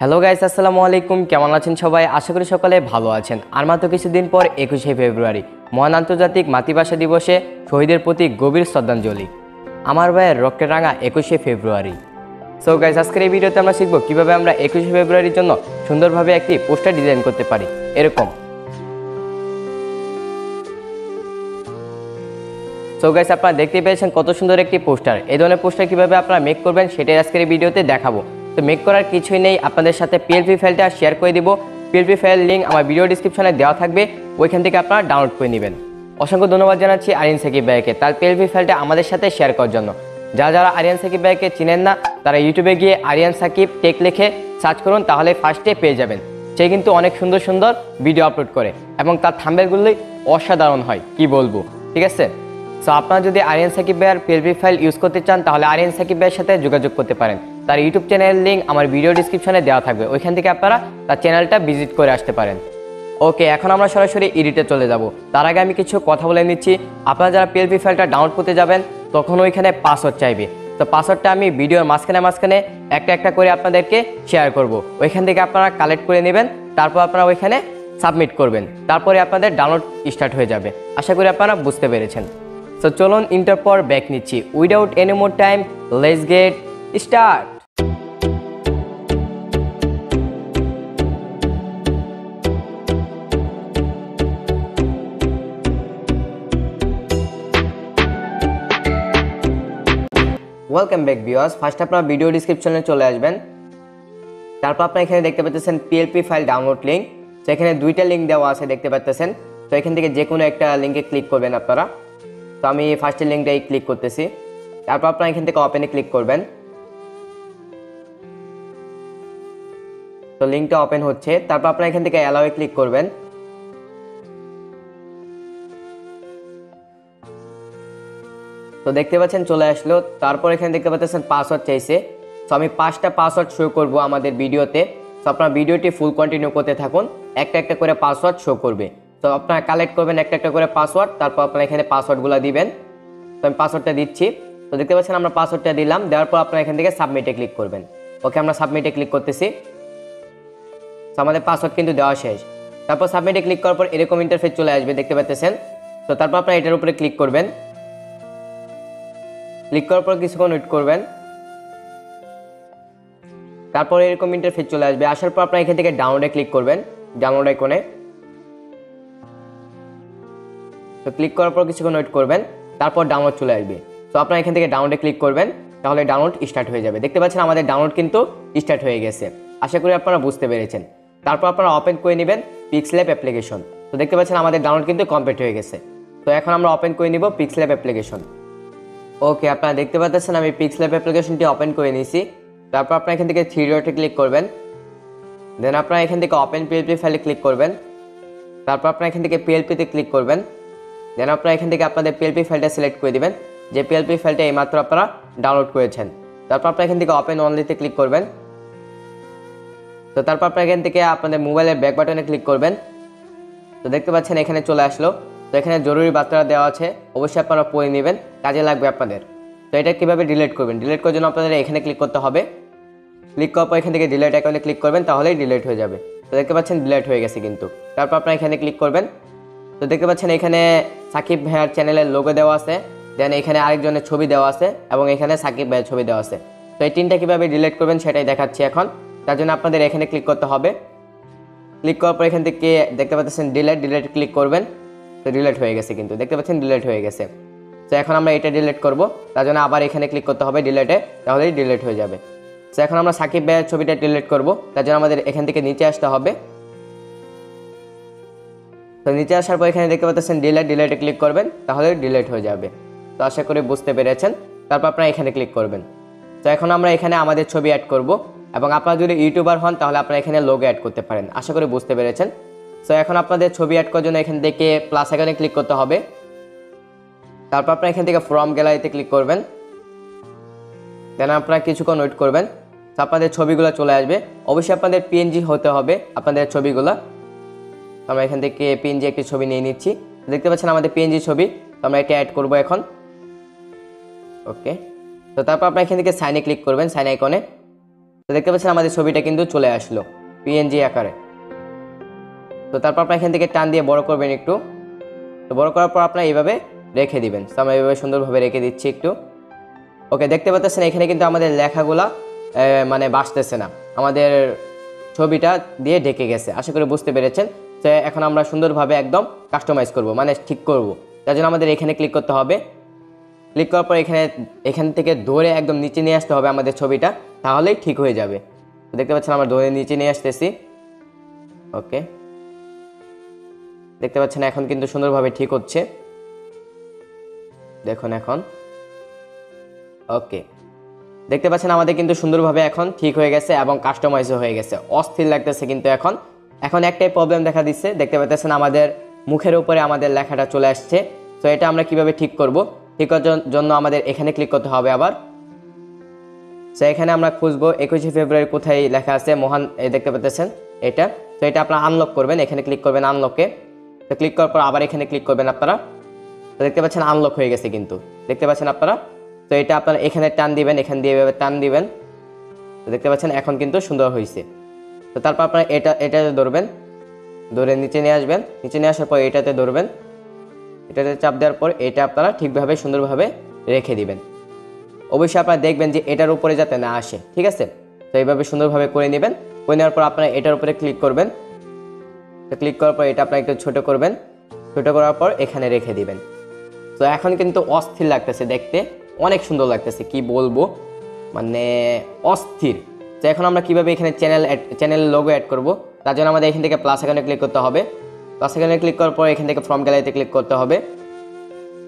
Hello guys, আসসালামু আলাইকুম। কেমন আছেন সবাই? আশা করি সকলে ভালো আছেন। আর মাত্র কিছুদিন পর 21শে ফেব্রুয়ারি মহান আন্তর্জাতিক মাতৃভাষা দিবসে শহীদের প্রতি গভীর শ্রদ্ধাঞ্জলি। আমার ভাইয়ের রক্তে রাঙা 21শে ফেব্রুয়ারি। সো গাইস, আজকের এই ভিডিওতে আমরা শিখব কীভাবে আমরা 21শে ফেব্রুয়ারির জন্য সুন্দরভাবে একটি পোস্টার ডিজাইন করতে পারি। এরকম। সো গাইস, আপনারা দেখতে পেয়েছেন কত সুন্দর একটি পোস্টার। এই ধরনের পোস্টার কীভাবে আপনারা মেক করবেন সেটাই আজকের এই ভিডিওতে দেখাবো। তো মেক করার কিছুই নেই, আপনাদের সাথে পিএলপি ফাইলটা শেয়ার করে দিব। পিএলপি ফাইল লিঙ্ক আমার ভিডিও ডিসক্রিপশনে দেওয়া থাকবে, ওইখান থেকে আপনারা ডাউনলোড করে নেবেন। অসংখ্য ধন্যবাদ জানাচ্ছি আরিয়ান সাকিব ভাইকে তার পিএলপি ফাইলটা আমাদের সাথে শেয়ার করার জন্য। যারা আরিয়ান সাকিব ভাইকে চিনেন না তারা ইউটিউবে গিয়ে আরিয়ান সাকিব টেক লিখে সার্চ করুন, তাহলে ফার্স্টে পেয়ে যাবেন। সে কিন্তু অনেক সুন্দর সুন্দর ভিডিও আপলোড করে এবং তার থাম্বনেলগুলোই অসাধারণ হয়, কি বলবো। ঠিক আছে, সো আপনারা যদি আরিয়ান সাকিব ভাইয়ের পিএলপি ফাইল ইউজ করতে চান তাহলে আরিয়ান সাকিব ভাইয়ের সাথে যোগাযোগ করতে পারেন। তার ইউটিউব চ্যানেলের লিঙ্ক আমার ভিডিও ডিসক্রিপশনে দেওয়া থাকবে, ওইখান থেকে আপনারা তার চ্যানেলটা ভিজিট করে আসতে পারেন। ওকে, এখন আমরা সরাসরি এডিটে চলে যাব। তার আগে আমি কিছু কথা বলে নিচ্ছি। আপনারা যারা পিএলপি ফাইলটা ডাউনলোড করতে যাবেন তখন ওইখানে পাসওয়ার্ড চাইবে। তো পাসওয়ার্ডটা আমি ভিডিওর মাঝখানে একটা একটা করে আপনাদেরকে শেয়ার করব। ওইখান থেকে আপনারা কালেক্ট করে নেবেন, তারপর আপনারা ওইখানে সাবমিট করবেন। তারপরে আপনাদের ডাউনলোড স্টার্ট হয়ে যাবে। আশা করি আপনারা বুঝতে পেরেছেন। সো চলুন ইন্টার পর ব্যাক নিচ্ছি। Without any more time, let's get start. Welcome back viewers. First আপনারা ভিডিও ডিসক্রিপশনে চলে আসবেন। তারপর আপনারা এখানে দেখতে পাচ্ছেন পিএলপি ফাইল ডাউনলোড লিঙ্ক। তো এখানে দুইটা লিঙ্ক দেওয়া আছে দেখতে পাচ্ছেন। তো এখান থেকে যে কোনো একটা লিঙ্কে ক্লিক করবেন আপনারা। তো আমি ফার্স্টের লিঙ্কটাই ক্লিক করতেছি। তারপর আপনারা এখান থেকে ওপেনে ক্লিক করবেন। তো লিঙ্কটা ওপেন হচ্ছে। তারপর আপনারা এখান থেকে অ্যালাউয়ে ক্লিক করবেন। তো দেখতে পাচ্ছেন চলে আসলো। তারপর এখানে দেখতে পাচ্ছেন পাসওয়ার্ড চাইছে। তো আমি 5টা পাসওয়ার্ড শো করব আমাদের ভিডিওতে। তো আপনারা ভিডিওটি ফুল কন্টিনিউ করতে থাকুন, একটা একটা করে পাসওয়ার্ড শো করবে। তো আপনারা কালেক্ট করবেন একটা একটা করে পাসওয়ার্ড, তারপর আপনারা এখানে পাসওয়ার্ডগুলো দিবেন। তো আমি পাসওয়ার্ডটা দিচ্ছি। তো দেখতে পাচ্ছেন আমরা পাসওয়ার্ডটা দিলাম, দেওয়ার পর আপনারা এখান থেকে সাবমিটে ক্লিক করবেন। ওকে, আমরা সাবমিটে ক্লিক করতেছি। তো আমাদের পাসওয়ার্ড কিন্তু দেওয়া শেষ। তারপর সাবমিটে ক্লিক করার পর এরকম ইন্টারফেস চলে আসবে দেখতে পাচ্ছেন। তো তারপর আপনারা এটার উপরে ক্লিক করবেন। ক্লিক করার পর কিছুক্ষণ ওয়েট করবেন। তারপর এরকম ইন্টারফেস চলে আসবে। আসার পর আপনারা এখান থেকে ডাউনলোডে ক্লিক করবেন, ডাউনলোড আইকনে। তো ক্লিক করার পর কিছুক্ষণ ওয়েট করবেন। তারপর ডাউনলোড চলে আসবে। তো আপনারা এখান থেকে ডাউনলোডে ক্লিক করবেন, তাহলে ডাউনলোড স্টার্ট হয়ে যাবে। দেখতে পাচ্ছেন আমাদের ডাউনলোড কিন্তু স্টার্ট হয়ে গেছে। আশা করি আপনারা বুঝতে পেরেছেন। তারপর আপনারা ওপেন করে নেবেন পিক্সল্যাব অ্যাপ্লিকেশন। তো দেখতে পাচ্ছেন আমাদের ডাউনলোড কিন্তু কমপ্লিট হয়ে গেছে। তো এখন আমরা ওপেন করে নিব পিক্সল্যাব অ্যাপ্লিকেশন। ওকে, আপনারা দেখতে পাচ্ছেন আমি পিক্সল্যাব অ্যাপ্লিকেশনটি ওপেন করে নিয়েছি। তারপর আপনারা এখান থেকে থ্রি ডটে ক্লিক করবেন। দেন আপনারা এখান থেকে ওপেন পিএলপি ফাইলে ক্লিক করবেন। তারপর আপনারা এখান থেকে পিএলপিতে ক্লিক করবেন। দেন আপনারা এখান থেকে আপনাদের পিএলপি ফাইলটা সিলেক্ট করে দিবেন, যে পিএলপি ফাইলটা এইমাত্র আপনারা ডাউনলোড করেছেন। তারপর আপনারা এখান থেকে ওপেন অনলিতে ক্লিক করবেন। তো তারপর আপনারা এখান থেকে আপনাদের মোবাইলের ব্যাক বাটনে ক্লিক করবেন। তো দেখতে পাচ্ছেন এখানে চলে আসলো। তো এখানে জরুরি বার্তাটা দেওয়া আছে, অবশ্যই আপনারা পড়ে নেবেন, কাজে লাগবে আপনাদের। তো এটা কীভাবে ডিলিট করবেন, ডিলিট করার জন্য আপনাদের এখানে ক্লিক করতে হবে। ক্লিক করার পর এখান থেকে ডিলিট আইকনে ক্লিক করবেন, তাহলেই ডিলিট হয়ে যাবে। তো দেখতে পাচ্ছেন ডিলিট হয়ে গেছে কিন্তু। তারপর আপনারা এখানে ক্লিক করবেন। তো দেখতে পাচ্ছেন এখানে সাকিব ভাইয়ার চ্যানেলের লোগো দেওয়া আছে, দেন এখানে আরেকজনের ছবি দেওয়া আছে এবং এখানে সাকিব ভাইয়ের ছবি দেওয়া আছে। তো এই তিনটা কীভাবে ডিলিট করবেন সেটাই দেখাচ্ছি এখন। তার জন্য আপনাদের এখানে ক্লিক করতে হবে। ক্লিক করার পর এখান থেকে দেখতে পাচ্ছেন ডিলিট ক্লিক করবেন। তো ডিলিট হয়ে গেছে কিন্তু, দেখতে পাচ্ছেন ডিলিট হয়ে গেছে। তো এখন আমরা এটা ডিলিট করব, তার জন্য আবার এখানে ক্লিক করতে হবে ডিলিটে, তাহলেই ডিলিট হয়ে যাবে। তো এখন আমরা সাকিব ভাইয়ের ছবিটা ডিলিট করব, তার জন্য আমাদের এখান থেকে নিচে আসতে হবে। তো নিচে আসার পর এখানে দেখতে পাচ্ছেন ডিলিটে ক্লিক করবেন, তাহলে ডিলিট হয়ে যাবে। তো আশা করি বুঝতে পেরেছেন। তারপর আপনারা এখানে ক্লিক করবেন। তো এখন আমরা এখানে আমাদের ছবি অ্যাড করব, এবং আপনারা যদি ইউটিউবার হন তাহলে আপনারা এখানে লোগো অ্যাড করতে পারেন। আশা করি বুঝতে পেরেছেন। তো এখন আপনাদের ছবি অ্যাড করার জন্য এখান থেকে প্লাস আইকনে ক্লিক করতে হবে। তারপর আপনারা এখান থেকে ফ্রম গ্যালারিতে ক্লিক করবেন। দেন আপনারা কিছুক্ষণ ওয়েট করবেন। তো আপনাদের ছবিগুলো চলে আসবে। অবশ্যই আপনাদের পিএনজি হতে হবে আপনাদের ছবিগুলো। আমরা এখান থেকে পিএনজি একটি ছবি নিয়ে নিচ্ছি। দেখতে পাচ্ছেন আমাদের পিএনজি ছবি। তো আমরা এটা অ্যাড করব এখন। ওকে, তো তারপর আপনারা এখান থেকে সাইনে ক্লিক করবেন, সাইন আইকনে। তো দেখতে পাচ্ছেন আমাদের ছবিটা কিন্তু চলে আসলো পিএনজি আকারে। তো তারপর আপনার এখান থেকে টান দিয়ে বড় করবেন একটু। তো বড় করার পর আপনার এইভাবে রেখে দিবেন। তো আমরা এইভাবে সুন্দরভাবে রেখে দিচ্ছি একটু। ওকে, দেখতে পাচ্ছেন এখানে কিন্তু আমাদের লেখাগুলা মানে বাসতেছে না, আমাদের ছবিটা দিয়ে ঢেকে গেছে। আশা করি বুঝতে পেরেছেন। তো এখন আমরা সুন্দরভাবে একদম কাস্টমাইজ করব, মানে ঠিক করব। তার জন্য আমাদের এখানে ক্লিক করতে হবে। ক্লিক করার পর এখান থেকে ধরে একদম নিচে নিয়ে আসতে হবে আমাদের ছবিটা, তাহলেই ঠিক হয়ে যাবে। তো দেখতে পাচ্ছেন আমরা ধরে নিচে নিয়ে আসতেছি। ওকে, দেখতে পাচ্ছেন এখন কিন্তু সুন্দরভাবে ঠিক হচ্ছে, দেখুন এখন। ওকে, দেখতে পাচ্ছেন আমাদের কিন্তু সুন্দরভাবে এখন ঠিক হয়ে গেছে এবং কাস্টমাইজও হয়ে গেছে, অস্থির লাগতেছে। কিন্তু এখন একটাই প্রবলেম দেখা দিচ্ছে, দেখতে পাচ্ছেন আমাদের মুখের উপরে আমাদের লেখাটা চলে আসছে। তো এটা আমরা কিভাবে ঠিক করব? ঠিক করার জন্য আমাদের এখানে ক্লিক করতে হবে আবার। তো এখানে আমরা খুঁজবো 21শে ফেব্রুয়ারি কোথায় লেখা আছে মহান, দেখতে পাচ্ছেন এটা। তো এটা আপনারা আনলক করবেন, এখানে ক্লিক করবেন আনলকে। তো ক্লিক করার পর আবার এখানে ক্লিক করবেন আপনারা। তো দেখতে পাচ্ছেন আনলক হয়ে গেছে কিন্তু, দেখতে পাচ্ছেন আপনারা। তো এটা আপনারা এখানে টান দিবেন, এখান দিয়ে এভাবে টান দিবেন। তো দেখতে পাচ্ছেন এখন কিন্তু সুন্দর হয়েছে। তো তারপর আপনারা এটাতে ধরবেন, ধরে নিচে নিয়ে আসবেন। নিচে নিয়ে আসার পর এটাতে ধরবেন, এটাতে চাপ দেওয়ার পর এটা আপনারা ঠিকভাবে সুন্দরভাবে রেখে দিবেন। অবশ্যই আপনারা দেখবেন যে এটার উপরে যাতে না আসে, ঠিক আছে? তো এইভাবে সুন্দরভাবে করে নেবেন। করে নেওয়ার পর আপনারা এটার উপরে ক্লিক করবেন। তো ক্লিক করার পর এটা আপনারা একটু ছোটো করবেন, ছোটো করার পর এখানে রেখে দিবেন। তো এখন কিন্তু অস্থির লাগতেছে দেখতে, অনেক সুন্দর লাগতেছে, কি বলবো, মানে অস্থির। তো এখন আমরা কিভাবে এখানে চ্যানেল লোগো অ্যাড করব? তার জন্য আমাদের এখান থেকে প্লাস আইকনে ক্লিক করতে হবে। প্লাস আইকনে ক্লিক করার পর এখান থেকে ফ্রম গ্যালারিতে ক্লিক করতে হবে।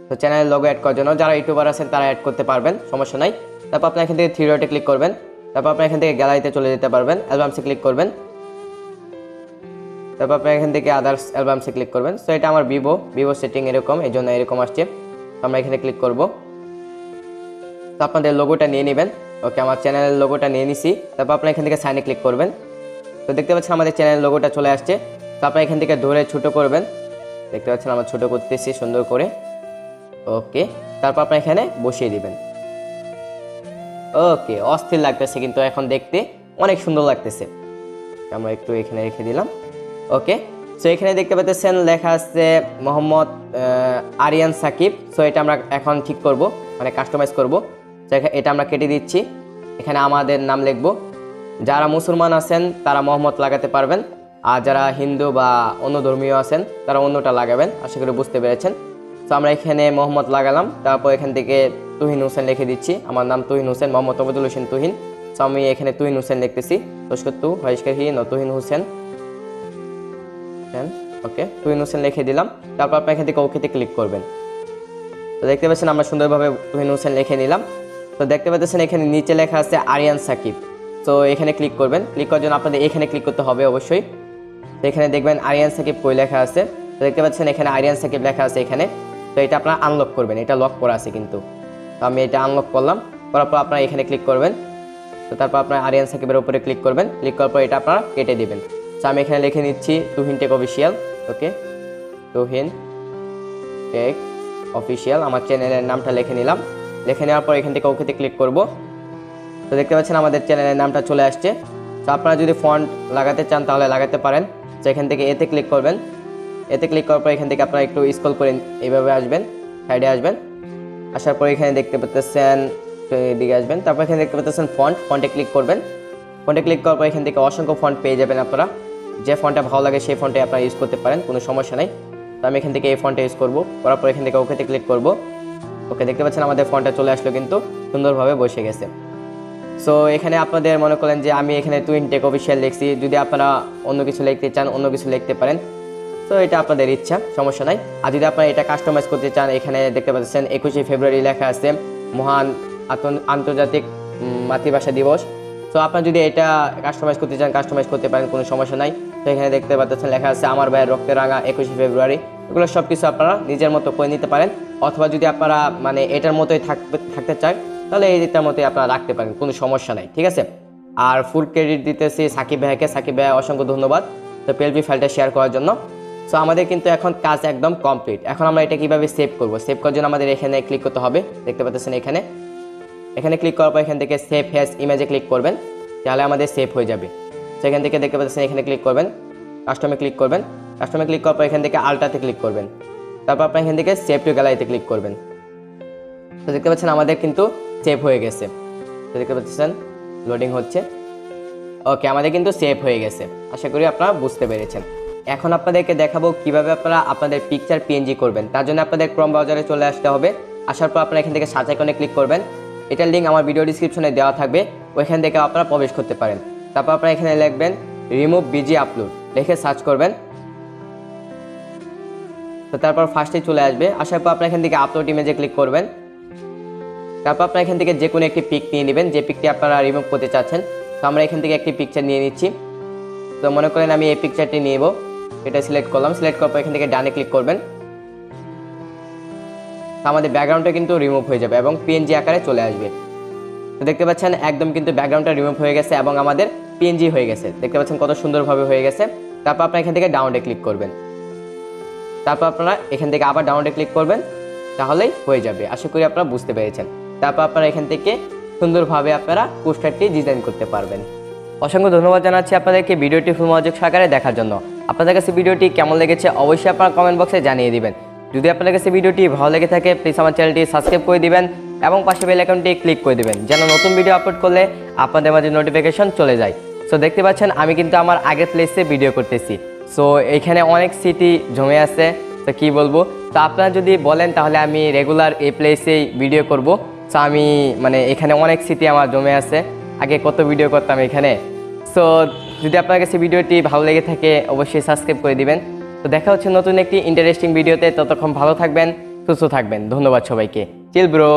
তো চ্যানেলের লোগো অ্যাড করার জন্য যারা ইউটিউবার আছেন তারা অ্যাড করতে পারবেন, সমস্যা নাই। তারপর আপনি এখান থেকে থ্রি ডটে ক্লিক করবেন। তারপর আপনি এখান থেকে গ্যালারিতে চলে যেতে পারবেন, অ্যালবামসে ক্লিক করবেন। তারপর আপনি এখান থেকে আদার্স অ্যালবামসে ক্লিক করবেন। সো এটা আমার ভিভো সেটিং এরকম, এই জন্য এরকম আসছে। তো আমরা এখানে ক্লিক করব। তো আপনাদের লোগোটা নিয়ে নেবেন। ওকে, আমার চ্যানেলের লোগোটা নিয়ে নিছি। তারপর আপনার এখান থেকে সাইনে ক্লিক করবেন। তো দেখতে পাচ্ছেন আমাদের চ্যানেলের লোগোটা চলে আসছে। তো আপনার এখান থেকে ধরে ছোটো করবেন, দেখতে পাচ্ছেন আমার ছোটো করতেছি সুন্দর করে। ওকে, তারপর আপনি এখানে বসিয়ে দিবেন। ওকে, অস্থির লাগতেছে কিন্তু এখন দেখতে অনেক সুন্দর লাগতেছে। আমরা একটু এখানে রেখে দিলাম। ওকে, সো এখানে দেখতে পাচ্ছেন লেখা আছে মোহাম্মদ আরিয়ান সাকিব। সো এটা আমরা এখন ঠিক করব, মানে কাস্টমাইজ করব। তো এটা আমরা কেটে দিচ্ছি, এখানে আমাদের নাম লিখব। যারা মুসলমান আছেন তারা মোহাম্মদ লাগাতে পারবেন, আর যারা হিন্দু বা অন্য ধর্মীয় আছেন তারা অন্যটা লাগাবেন। আশা করি বুঝতে পেরেছেন। তো আমরা এখানে মোহাম্মদ লাগালাম। তারপর এখান থেকে তুহিন হোসেন লিখে দিচ্ছি। আমার নাম তুহিন হোসেন, মোহাম্মদ অবদুল হোসেন তুহিন। তো আমি এখানে তুহিন হোসেন লিখতেছি, তস্কত্তু হরিষ্কাহি তুহিন হোসেন। ওকে, তুহিন হোসেন লিখে দিলাম। তারপর আপনি এখান থেকে ওকেতে ক্লিক করবেন। তো দেখতে পাচ্ছেন আমরা সুন্দরভাবে তুহিন হোসেন লিখে নিলাম। তো দেখতে পাচ্ছেন এখানে নিচে লেখা আছে আরিয়ান সাকিব। তো এখানে ক্লিক করবেন। ক্লিক করার জন্য আপনাদের এখানে ক্লিক করতে হবে অবশ্যই। তো এখানে দেখবেন আরিয়ান সাকিব কই লেখা আছে। তো দেখতে পাচ্ছেন এখানে আরিয়ান সাকিব লেখা আছে এখানে। তো এটা আপনারা আনলক করবেন, এটা লক করা আছে কিন্তু। তো আমি এটা আনলক করলাম, করার পর আপনারা এখানে ক্লিক করবেন। তো তারপর আপনার আরিয়ান সাকিবের উপরে ক্লিক করবেন। ক্লিক করার পর এটা আপনারা কেটে দেবেন। তো আমি এখানে লিখে নিচ্ছি তুহিন টেক অফিসিয়াল। ওকে, তুহিন টেক অফিসিয়াল, আমার চ্যানেলের নামটা লিখে নিলাম। লিখে নেওয়ার পর এখান থেকে ওকেতে ক্লিক করব। তো দেখতে পাচ্ছেন আমাদের চ্যানেলের নামটা চলে আসছে। তো আপনারা যদি ফন্ট লাগাতে চান তাহলে লাগাতে পারেন। তো এখান থেকে এতে ক্লিক করবেন। এতে ক্লিক করার পর এখান থেকে আপনারা একটু স্ক্রল করে এইভাবে আসবেন, সাইডে আসবেন। আসার পর এখানে দেখতে পাচ্ছেন, এদিকে আসবেন। তারপর এখানে দেখতে পাচ্ছেন ফন্টে ক্লিক করবেন। ফন্টে ক্লিক করার পর এখান থেকে অসংখ্য ফন্ট পেয়ে যাবেন আপনারা। যে ফন্টটা ভালো লাগে সেই ফন্টে আপনারা ইউজ করতে পারেন, কোনো সমস্যা নেই। তো আমি এখান থেকে এই ফন্টে ইউজ করব। করার পর এখান থেকে ওকেতে ক্লিক করব। ওকে, দেখতে পাচ্ছেন আমাদের ফন্টটা চলে আসলো, কিন্তু সুন্দরভাবে বসে গেছে। সো এখানে আপনাদের মনে করেন যে আমি এখানে তুহিন টেক অফিসিয়াল লিখছি, যদি আপনারা অন্য কিছু লিখতে চান অন্য কিছু লিখতে পারেন। তো এটা আপনাদের ইচ্ছা, সমস্যা নাই। আর যদি আপনারা এটা কাস্টমাইজ করতে চান, এখানে দেখতে পাচ্ছেন 21শে ফেব্রুয়ারি লেখা আছে মহান আন্তর্জাতিক মাতৃভাষা দিবস। তো আপনারা যদি এটা কাস্টমাইজ করতে চান কাস্টমাইজ করতে পারেন, কোনো সমস্যা নাই। তো এখানে দেখতে পাচ্ছেন লেখা আছে আমার ভাইয়ের রক্তে রাঙা 21শে ফেব্রুয়ারি। এগুলো সব কিছু আপনারা নিজের মতো করে নিতে পারেন, অথবা যদি আপনারা মানে এটার মতোই থাকতে চান তাহলে এইটার মতোই আপনারা রাখতে পারেন, কোনো সমস্যা নাই, ঠিক আছে। আর ফুল ক্রেডিট দিতেছি সাকিব ভাইকে। সাকিব ভাই অসংখ্য ধন্যবাদ তো পিএলপি ফাইলটা শেয়ার করার জন্য। সো আমাদের কিন্তু এখন কাজ একদম কমপ্লিট। এখন আমরা এটা কিভাবে সেভ করব? সেভ করার জন্য আমাদের এখানে ক্লিক করতে হবে, দেখতে পাচ্ছেন এখানে ক্লিক করার পর এখান থেকে সেভ হ্যাজ ইমেজে ক্লিক করবেন। তাহলে আমাদের সেভ হয়ে যাবে। সেখান থেকে দেখতে পাচ্ছেন এখানে ক্লিক করবেন, কাস্টমে ক্লিক করবেন। কাস্টমে ক্লিক করার পর এখান থেকে আলট্রাতে ক্লিক করবেন। তারপর আপনার এখান থেকে সেভ টু গ্যালারিতে ক্লিক করবেন। তো দেখতে পাচ্ছেন আমাদের কিন্তু সেভ হয়ে গেছে। তো দেখতে পাচ্ছেন লোডিং হচ্ছে। ওকে, আমাদের কিন্তু সেভ হয়ে গেছে। আশা করি আপনারা বুঝতে পেরেছেন। এখন আপনাদেরকে দেখাবো কিভাবে আপনারা আপনাদের পিকচার পিএনজি করবেন। তার জন্য আপনাদের ক্রোম ব্রাউজারে চলে আসতে হবে। আসার পর আপনারা এখান থেকে সার্চ আইকনে ক্লিক করবেন। এটার লিঙ্ক আমার ভিডিও ডিসক্রিপশনে দেওয়া থাকবে, ওইখান থেকে আপনারা প্রবেশ করতে পারেন। তারপর আপনারা এখানে লিখবেন রিমুভ বিজি আপলোড, লিখে সার্চ করবেন। তো তারপর ফার্স্টে চলে আসবে। আসার পর আপনারা এখান থেকে আপলোড ইমেজে ক্লিক করবেন। তারপর আপনারা এখান থেকে যে কোনো একটি পিক নিয়ে নেবেন, যে পিকটি আপনারা রিমুভ করতে চাচ্ছেন। তো আমরা এখান থেকে একটি পিকচার নিয়ে নিচ্ছি। তো মনে করেন আমি এই পিকচারটি নিয়ে নেব, এটা সিলেক্ট করলাম। সিলেক্ট করার পর এখান থেকে ডানে ক্লিক করবেন। তো আমাদের ব্যাকগ্রাউন্ডটা কিন্তু রিমুভ হয়ে যাবে এবং পিএনজি আকারে চলে আসবে। তো দেখতে পাচ্ছেন একদম কিন্তু ব্যাকগ্রাউন্ডটা রিমুভ হয়ে গেছে এবং আমাদের পিএনজি হয়ে গেছে। দেখতে পাচ্ছেন কত সুন্দরভাবে হয়ে গেছে। তারপর আপনারা এখান থেকে ডাউনলোডে ক্লিক করবেন। তারপর আপনারা এখান থেকে আবার ডাউনলোডে ক্লিক করবেন, তাহলেই হয়ে যাবে। আশা করি আপনারা বুঝতে পেরেছেন। তারপর আপনারা এখান থেকে সুন্দরভাবে আপনারা পোস্টারটি ডিজাইন করতে পারবেন। অসংখ্য ধন্যবাদ জানাচ্ছি আপনাদেরকে ভিডিওটি ফুল মনোযোগ সহকারে দেখার জন্য। আপনাদের কাছে ভিডিওটি কেমন লেগেছে অবশ্যই আপনারা কমেন্ট বক্সে জানিয়ে দিবেন। যদি আপনাদের কাছে ভিডিওটি ভালো লেগে থাকে প্লিজ আমার চ্যানেলটি সাবস্ক্রাইব করে দিবেন এবং পাশে বেল আইকনটি ক্লিক করে দিবেন, যেন নতুন ভিডিও আপলোড করলে আপনাদের মাঝে নোটিফিকেশন চলে যায়। সো দেখতে পাচ্ছেন আমি কিন্তু আমার আগের প্লেসে ভিডিও করতেছি। সো এখানে অনেক স্মৃতি জমে আছে, তো কী বলবো। তো আপনারা যদি বলেন তাহলে আমি রেগুলার এই প্লেসেই ভিডিও করব। সো আমি মানে এখানে অনেক স্মৃতি আমার জমে আছে, আগে কত ভিডিও করতাম এখানে। সো যদি আপনার কাছে ভিডিওটি ভালো লেগে থাকে অবশ্যই সাবস্ক্রাইব করে দিবেন। তো দেখা হচ্ছে নতুন একটি ইন্টারেস্টিং ভিডিওতে, ততক্ষণ ভালো থাকবেন, সুস্থ থাকবেন। ধন্যবাদ সবাইকে। Chill bro.